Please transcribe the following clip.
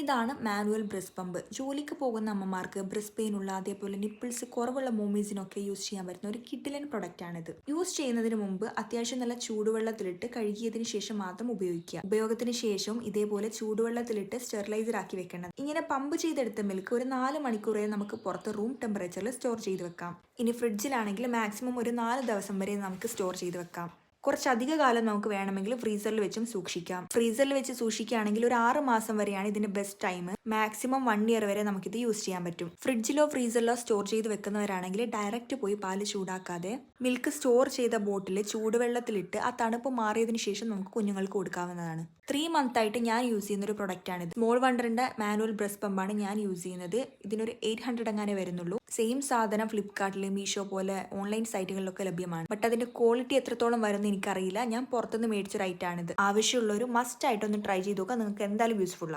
ഇതാണ് manual breast pump. ജോലിക്ക് പോകുന്ന അമ്മമാർക്ക് ബ്രസ്റ്റ് പെയിൻ ഉള്ള അതേപോലെ നിപ്പിൾസ് കുറവുള്ള മൂമീസിനൊക്കെ യൂസ് ചെയ്യാൻ പറ്റുന്ന ഒരു കിഡിലൻ പ്രൊഡക്റ്റ് ആണിത്. യൂസ് ചെയ്യുന്നതിന് മുമ്പ് അത്യാവശ്യം നല്ല ചൂടുവെള്ളത്തിലിട്ട് കഴുകിയതിന് ശേഷം മാത്രം ഉപയോഗിക്കുക. ഉപയോഗത്തിന് ശേഷം ഇതേപോലെ ചൂടുവെള്ളത്തിലിട്ട് സ്റ്റെറിലൈസർ ആക്കി വെക്കേണ്ടത്. ഇങ്ങനെ പമ്പ് ചെയ്തെടുത്ത മിൽക്ക് ഒരു 4 മണിക്കൂർ വരെ നമുക്ക് പുറത്ത് റൂം ടെമ്പറേച്ചറിൽ സ്റ്റോർ ചെയ്ത് വെക്കാം. ഇനി ഫ്രിഡ്ജിലാണെങ്കിൽ മാക്സിമം ഒരു 4 ദിവസം വരെ നമുക്ക് സ്റ്റോർ ചെയ്ത് വെക്കാം. കുറച്ചധിക കാലം നമുക്ക് വേണമെങ്കിൽ ഫ്രീസറിൽ വെച്ചും സൂക്ഷിക്കാം. ഫ്രീസറിൽ വെച്ച് സൂക്ഷിക്കുകയാണെങ്കിൽ ഒരു 6 മാസം വരെയാണ് ഇതിന്റെ ബെസ്റ്റ് ടൈം. മാക്സിമം 1 ഇയർ വരെ നമുക്കിത് യൂസ് ചെയ്യാൻ പറ്റും. ഫ്രിഡ്ജിലോ ഫ്രീസറിലോ സ്റ്റോർ ചെയ്ത് വെക്കുന്നവരാണെങ്കിൽ ഡയറക്റ്റ് പോയി പാല് ചൂടാക്കാതെ മിൽക്ക് സ്റ്റോർ ചെയ്ത ബോട്ടിൽ ചൂടുവെള്ളത്തിലിട്ട് ആ തണുപ്പ് മാറിയതിനു ശേഷം നമുക്ക് കുഞ്ഞുങ്ങൾക്ക് കൊടുക്കാവുന്നതാണ്. 3 മന്ത് ആയിട്ട് ഞാൻ യൂസ് ചെയ്യുന്ന ഒരു പ്രൊഡക്റ്റ് ആണിത്. സ്മോൾ വണ്ടറിന്റെ മാനുവൽ ബ്രസ്റ്റ് പമ്പാണ് ഞാൻ യൂസ് ചെയ്യുന്നത്. ഇതിനൊരു 800 അങ്ങനെ വരുന്നുള്ളൂ. സെയിം സാധനം ഫ്ലിപ്കാർട്ടിൽ, മീഷോ പോലെ ഓൺലൈൻ സൈറ്റുകളിലൊക്കെ ലഭ്യമാണ്. ബട്ട് അതിന്റെ ക്വാളിറ്റി എത്രത്തോളം വരുന്ന എനിക്കറിയില്ല. ഞാൻ പുറത്തുനിന്ന് മേടിച്ച റൈറ്റ് ആണിത്. ആവശ്യമുള്ളൊരു മസ്റ്റ് ആയിട്ടൊന്ന് ട്രൈ ചെയ്ത് നോക്കുക. നിങ്ങൾക്ക് എന്തായാലും യൂസ്ഫുൾ ആവും.